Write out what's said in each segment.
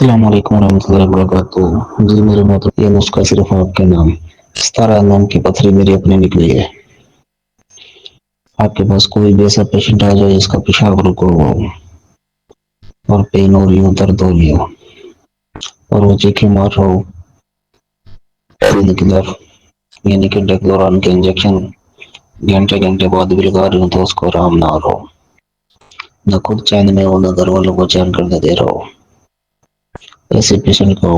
अस्सलाम वालेकुम रहमतुल्लाहि व बरकातुहू। जी मेरे मोहतरम, ये नुस्खा सिर्फ आपके नाम। 17 mm की पथरी मेरी अपनी निकली है। आपके पास कोई भी ऐसा पेशेंट आ जाए जिसका पेशाब रुको हुआ हो और पेन हो रही हो, दर्द हो रही हो और वो चीखे मार रहा हो, पेन किलर यानी कि डेक्लोरान के इंजेक्शन घंटे घंटे बाद भी लगा रही हूँ तो उसको आराम ना हो, न खुद चैन में हो न घर वालों को चैन करने दे रहा हो, ऐसे पेशेंट को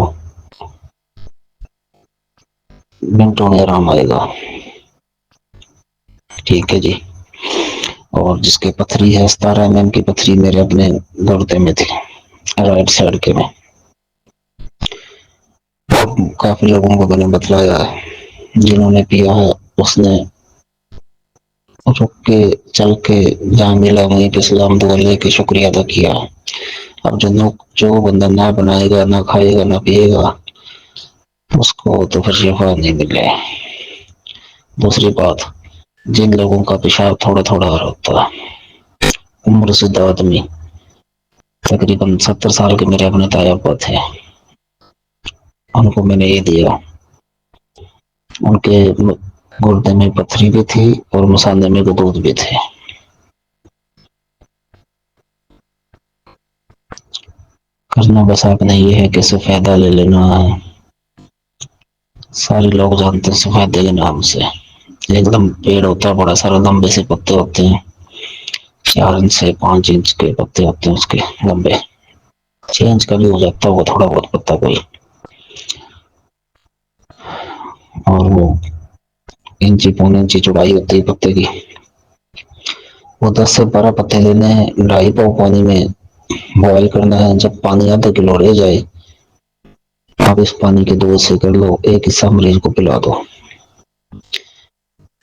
मिनटों में आराम आएगा। ठीक है जी। और जिसके पथरी है, 17 mm की पथरी मेरे अपने गुर्दे में थी, राइट साइड के में। काफी लोगों को मैंने बतलाया है, जिन्होंने पिया है उसने रुक के चल के जहाँ मिला वहीं पे सलाम दुआ लेके शुक्रिया अदा किया। अब जो बंदा ना बनाएगा, ना खाएगा, ना पिएगा, उसको तो फिर शिफा नहीं मिले। दूसरी बात, जिन लोगों का पेशाब थोड़ा थोड़ा आ रहा होता है, उम्र से आदमी, तकरीबन 70 साल के मेरे अपने ताया अब्बा थे, उनको मैंने ये दिया। उनके गुर्दे में पथरी भी थी और मसाने में गदूद भी थे। करना बस आपने ये है कि सफेदा ले लेना है। सारे लोग जानते हैं सफेदे के नाम से। एकदम पेड़ होता है बड़ा सारा, लंबे से पत्ते होते हैं, 4 इंच से 5 इंच के पत्ते होते हैं उसके लंबे। 6 इंच का भी हो जाता है वो थोड़ा बहुत पत्ता कोई। और वो इंची पौने इंची चौड़ाई होती है पत्ते की। वो 10 से 12 पत्ते लेने हैं, 2.5 पाव पानी में बॉयल करना है। जब पानी आधा किलो रह जाए, आप इस पानी के 2 हिस्से कर लो, एक हिस्सा मरीज को पिला दो।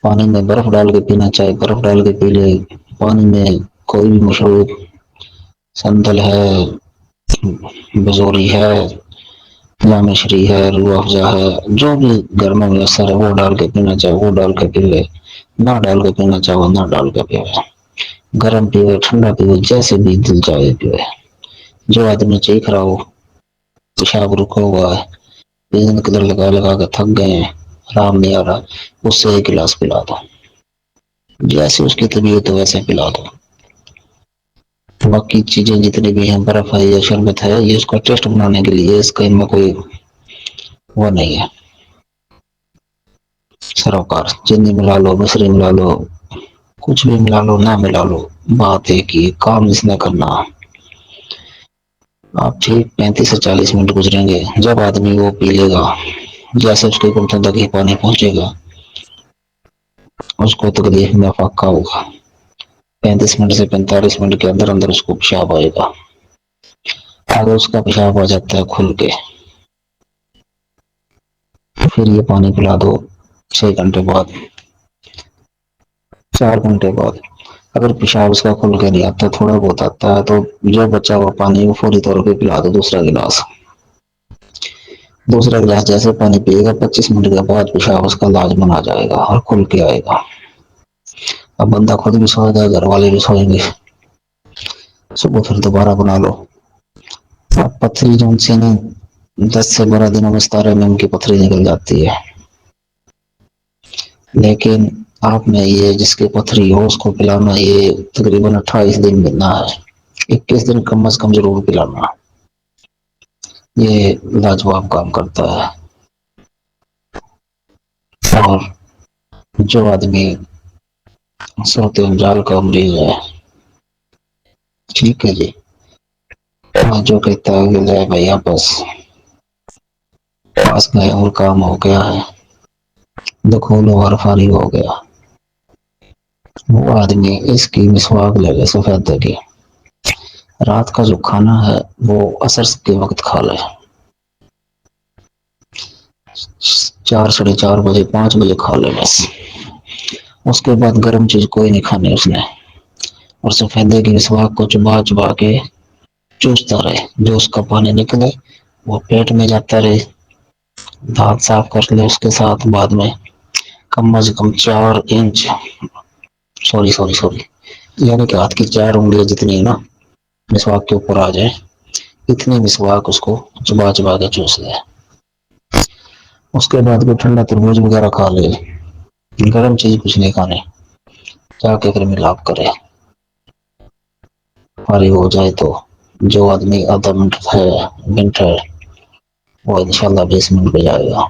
पानी में बर्फ डाल के पीना, चाहे बर्फ डाल के पी ले। पानी में कोई भी मशरूब, संदल है, बजोरी है, जामिश्री है, रूह अफ़ज़ा है, जो भी घर में मैसर है वो डाल के पीना, चाहे वो डाल के पी ले, ना डाल के पीना चाहो ना डाल के पिए। गर्म पिए, ठंडा पिए, जैसे भी दिल चाहे पिए। जो आदमी चीख रहा हो, पेशाब रुका हुआ है, पेन किलर लगा लगा के थक गए हैं, आराम नहीं आ रहा, उससे 1 गिलास पिला दो। जैसे उसकी तबीयत हो वैसे पिला दो। बाकी चीजें जितनी भी हैं, बर्फ है या शरबत है, ये उसका टेस्ट बनाने के लिए, इसका इनमें कोई वो नहीं है। सरोकार चीनी मिला लो, मिश्री मिला लो, कुछ भी मिला लो ना मिला लो, बात है कि काम इसने करना। आप ठीक 35 से 40 मिनट गुजरेंगे, जब आदमी वो पी लेगा, जैसे उसके घुटनों तक ही पानी पहुंचेगा, उसको तकलीफ में फाका होगा। 35 मिनट से 45 मिनट के अंदर अंदर उसको पेशाब आएगा। अगर उसका पेशाब आ जाता है खुल के, फिर ये पानी पिला दो 6 घंटे बाद, 4 घंटे बाद। अगर पेशाब उसका खुल के नहीं आता, थोड़ा बहुत आता है, तो जो बचा हुआ पानी वो फौरी तौर पे पिला दो दूसरा गिलास। दूसरा गिलास जैसे पानी पिएगा, 25 मिनट के बाद पेशाब उसका लाजमन आ जाएगा और खुल के आएगा। अब बंदा खुद भी सोएगा, घर वाले भी सोएंगे, सुबह फिर दोबारा बना लो। अब पथरी जो से ना 10 से 12 दिनों में 17 mm की पथरी निकल जाती है। लेकिन आपने ये जिसकी पथरी हो उसको पिलाना, ये तकरीबन 28 दिन मिलना है, 21 दिन कम से कम जरूर पिलाना। ये लाजवाब काम करता है। और जो आदमी सोते जाल का मरीज है, ठीक है जी, जो कहता है कि ले भैया बस पास गए और काम हो गया है, दखोलो और फारिग हो गया, वो आदमी इसकी मिसवाक ले सफेदे की। रात का जो खाना है वो असर के वक्त खा ले, 4 साढ़े 4 बजे 5 बजे खा ले बस। उसके बाद गर्म चीज कोई नहीं खानी उसने। और सफेदे की मिसवाक को चबा चबा के चूसता रहे, जो उसका पानी निकले वो पेट में जाता रहे। दांत साफ कर ले उसके साथ बाद में, कम से कम 4 इंच, सॉरी सॉरी सॉरी, यानी कि हाथ की 4 उंगलियां जितनी है ना, मिसवाक के ऊपर आ जाए, इतने मिसवाक उसको चबा चबा के चूस ले। उसके बाद कोई ठंडा तरबूज वगैरह खा ले, गर्म चीज कुछ नहीं खाने, जाके फिर मिलाप करे। फारिग हो जाए तो जो आदमी आधा मिनट है वो इंशाल्लाह 20 मिनट पे जाएगा।